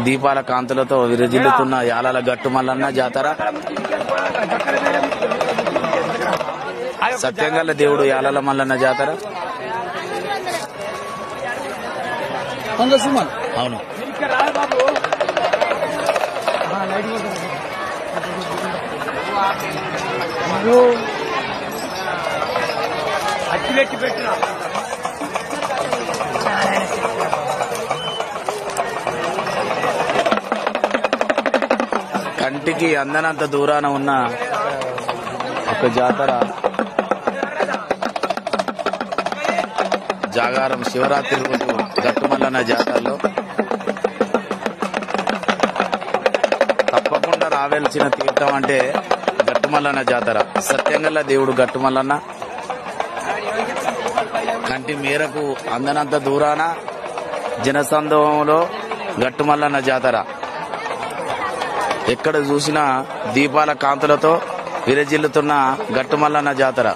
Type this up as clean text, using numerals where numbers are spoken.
దీపాల కాంతులతో విరజిల్లుతున్న యాలాల గట్టు మల్లన్న జాతర. సత్యంగల దేవుడు యాలాల మల్లన్న జాతర. అవును, కంటికి అందనంత దూరాన ఉన్న ఒక జాతర జాగారం శివరాత్రి రోజు గట్టుమల్లన్న జాతరలో తప్పకుండా రావాల్సిన తీర్థం అంటే గట్టుమల్లన్న జాతర. సత్యంగల్ల దేవుడు గట్టుమల్లన్న కంటి మేరకు అందనంత దూరాన జనసందోహంలో గట్టుమల్లన్న జాతర. ఎక్కడ చూసినా దీపాల కాంతులతో విరజిల్లుతున్న గట్టుమల్లన్న జాతర.